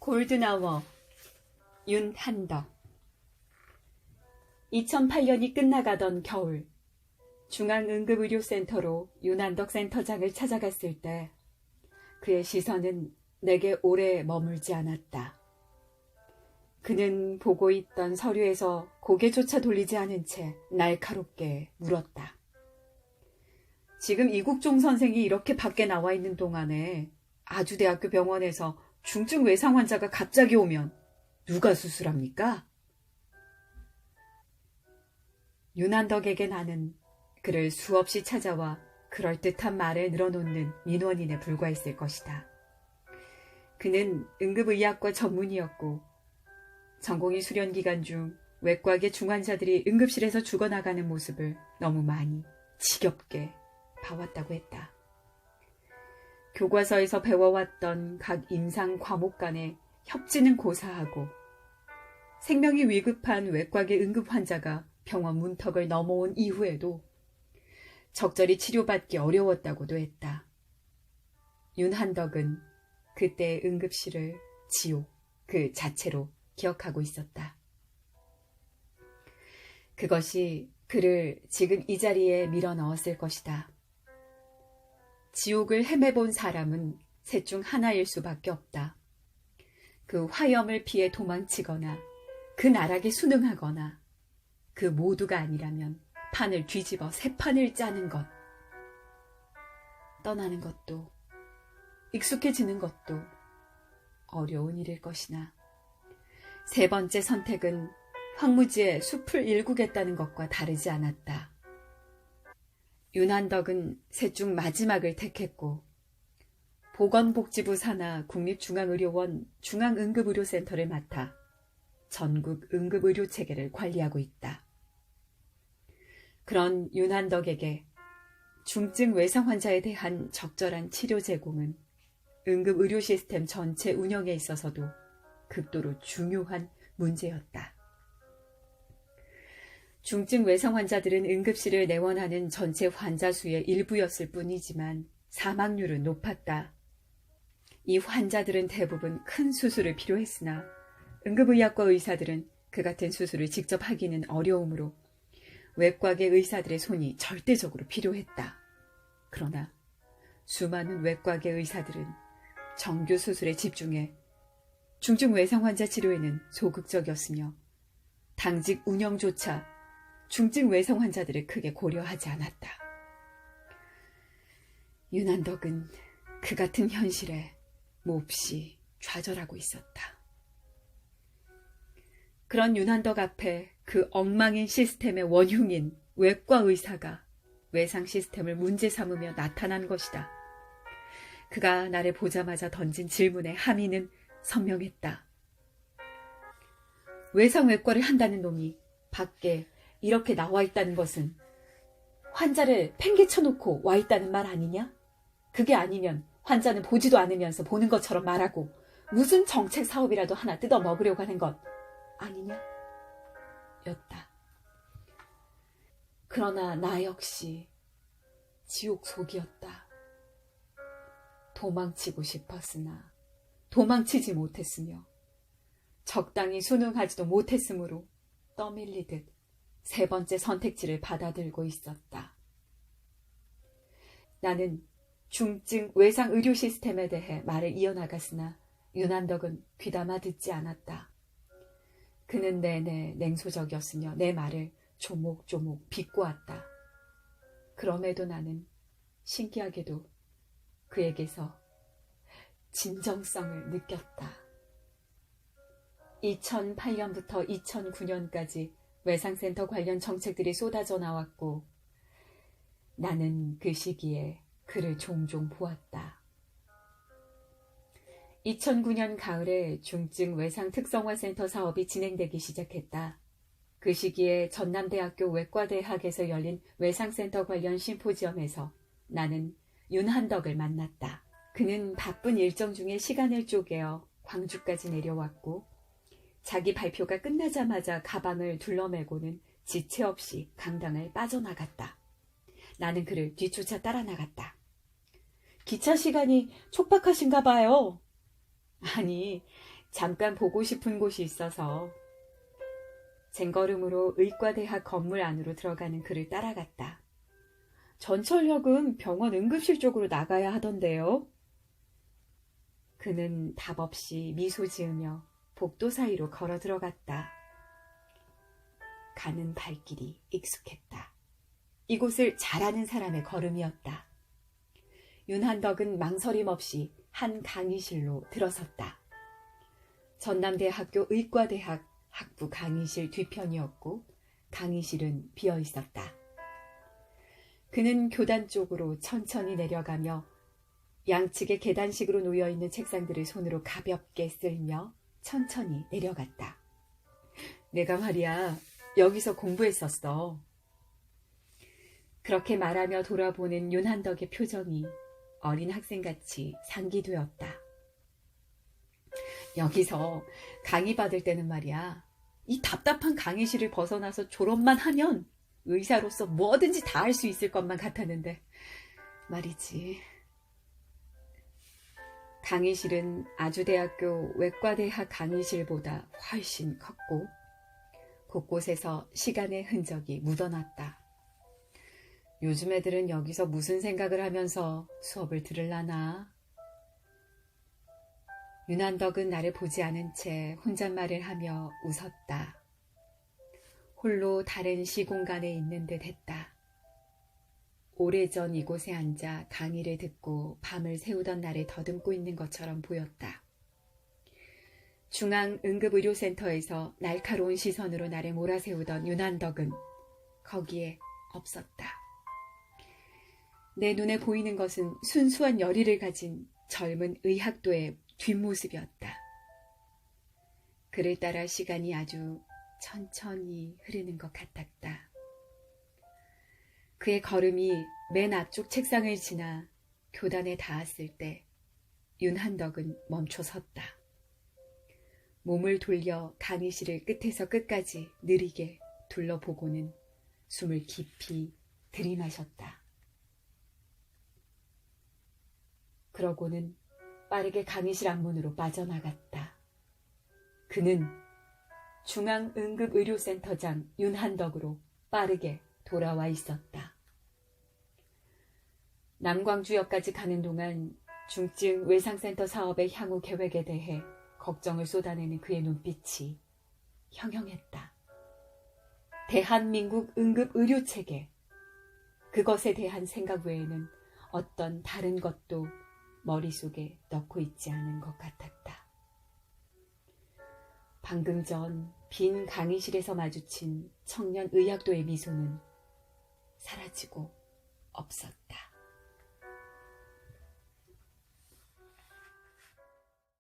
골든아워 윤한덕. 2008년이 끝나가던 겨울, 중앙응급의료센터로 윤한덕 센터장을 찾아갔을 때 그의 시선은 내게 오래 머물지 않았다. 그는 보고 있던 서류에서 고개조차 돌리지 않은 채 날카롭게 물었다. 지금 이국종 선생이 이렇게 밖에 나와 있는 동안에 아주대학교 병원에서 중증 외상 환자가 갑자기 오면 누가 수술합니까? 윤한덕에게 나는 그를 수없이 찾아와 그럴듯한 말을 늘어놓는 민원인에 불과했을 것이다. 그는 응급의학과 전문의였고 전공의 수련 기간 중 외과계 중환자들이 응급실에서 죽어나가는 모습을 너무 많이 지겹게 봐왔다고 했다. 교과서에서 배워왔던 각 임상 과목 간에 협진은 고사하고 생명이 위급한 외과계 응급 환자가 병원 문턱을 넘어온 이후에도 적절히 치료받기 어려웠다고도 했다. 윤한덕은 그때의 응급실을 지옥 그 자체로 기억하고 있었다. 그것이 그를 지금 이 자리에 밀어넣었을 것이다. 지옥을 헤매본 사람은 셋 중 하나일 수밖에 없다. 그 화염을 피해 도망치거나 그 나락에 순응하거나 그 모두가 아니라면 판을 뒤집어 새 판을 짜는 것. 떠나는 것도 익숙해지는 것도 어려운 일일 것이나 세 번째 선택은 황무지에 숲을 일구겠다는 것과 다르지 않았다. 윤한덕은 셋 중 마지막을 택했고 보건복지부 산하 국립중앙의료원 중앙응급의료센터를 맡아 전국 응급의료체계를 관리하고 있다. 그런 윤한덕에게 중증 외상 환자에 대한 적절한 치료 제공은 응급의료 시스템 전체 운영에 있어서도 극도로 중요한 문제였다. 중증 외상 환자들은 응급실을 내원하는 전체 환자 수의 일부였을 뿐이지만 사망률은 높았다. 이 환자들은 대부분 큰 수술을 필요했으나 응급의학과 의사들은 그 같은 수술을 직접 하기는 어려우므로 외과계 의사들의 손이 절대적으로 필요했다. 그러나 수많은 외과계 의사들은 정규 수술에 집중해 중증 외상 환자 치료에는 소극적이었으며 당직 운영조차 중증 외상 환자들을 크게 고려하지 않았다. 윤한덕은 그 같은 현실에 몹시 좌절하고 있었다. 그런 윤한덕 앞에 그 엉망인 시스템의 원흉인 외과 의사가 외상 시스템을 문제 삼으며 나타난 것이다. 그가 나를 보자마자 던진 질문의 함의는 선명했다. 외상외과를 한다는 놈이 밖에 이렇게 나와 있다는 것은 환자를 팽개쳐놓고 와 있다는 말 아니냐? 그게 아니면 환자는 보지도 않으면서 보는 것처럼 말하고 무슨 정책 사업이라도 하나 뜯어먹으려고 하는 것 아니냐? 였다. 그러나 나 역시 지옥 속이었다. 도망치고 싶었으나 도망치지 못했으며 적당히 순응하지도 못했으므로 떠밀리듯 세 번째 선택지를 받아들고 있었다. 나는 중증 외상 의료 시스템에 대해 말을 이어나갔으나 윤한덕은 귀담아 듣지 않았다. 그는 내내 냉소적이었으며 내 말을 조목조목 비꼬았다. 그럼에도 나는 신기하게도 그에게서 진정성을 느꼈다. 2008년부터 2009년까지 외상센터 관련 정책들이 쏟아져 나왔고 나는 그 시기에 그를 종종 보았다. 2009년 가을에 중증 외상 특성화센터 사업이 진행되기 시작했다. 그 시기에 전남대학교 외과대학에서 열린 외상센터 관련 심포지엄에서 나는 윤한덕을 만났다. 그는 바쁜 일정 중에 시간을 쪼개어 광주까지 내려왔고 자기 발표가 끝나자마자 가방을 둘러매고는 지체 없이 강당을 빠져나갔다. 나는 그를 뒤쫓아 따라 나갔다. 기차 시간이 촉박하신가 봐요. 아니, 잠깐 보고 싶은 곳이 있어서 쟁걸음으로 의과대학 건물 안으로 들어가는 그를 따라갔다. 전철역은 병원 응급실 쪽으로 나가야 하던데요. 그는 답 없이 미소 지으며 복도 사이로 걸어 들어갔다. 가는 발길이 익숙했다. 이곳을 잘 아는 사람의 걸음이었다. 윤한덕은 망설임 없이 한 강의실로 들어섰다. 전남대학교 의과대학 학부 강의실 뒤편이었고 강의실은 비어 있었다. 그는 교단 쪽으로 천천히 내려가며 양측에 계단식으로 놓여있는 책상들을 손으로 가볍게 쓸며 천천히 내려갔다. 내가 말이야, 여기서 공부했었어. 그렇게 말하며 돌아보는 윤한덕의 표정이 어린 학생같이 상기되었다. 여기서 강의 받을 때는 말이야, 이 답답한 강의실을 벗어나서 졸업만 하면 의사로서 뭐든지 다 할 수 있을 것만 같았는데 말이지. 강의실은 아주대학교 외과대학 강의실보다 훨씬 컸고 곳곳에서 시간의 흔적이 묻어났다. 요즘 애들은 여기서 무슨 생각을 하면서 수업을 들으려나? 윤한덕은 나를 보지 않은 채 혼잣말을 하며 웃었다. 홀로 다른 시공간에 있는 듯 했다. 오래전 이곳에 앉아 강의를 듣고 밤을 새우던 나를 더듬고 있는 것처럼 보였다. 중앙응급의료센터에서 날카로운 시선으로 나를 몰아세우던 윤한덕은 거기에 없었다. 내 눈에 보이는 것은 순수한 열의를 가진 젊은 의학도의 뒷모습이었다. 그를 따라 시간이 아주 천천히 흐르는 것 같았다. 그의 걸음이 맨 앞쪽 책상을 지나 교단에 닿았을 때 윤한덕은 멈춰 섰다. 몸을 돌려 강의실을 끝에서 끝까지 느리게 둘러보고는 숨을 깊이 들이마셨다. 그러고는 빠르게 강의실 앞문으로 빠져나갔다. 그는 중앙응급의료센터장 윤한덕으로 빠르게 돌아와 있었다. 남광주역까지 가는 동안 중증 외상센터 사업의 향후 계획에 대해 걱정을 쏟아내는 그의 눈빛이 형형했다. 대한민국 응급의료체계, 그것에 대한 생각 외에는 어떤 다른 것도 머릿속에 넣고 있지 않은 것 같았다. 방금 전 빈 강의실에서 마주친 청년 의학도의 미소는 사라지고 없었다.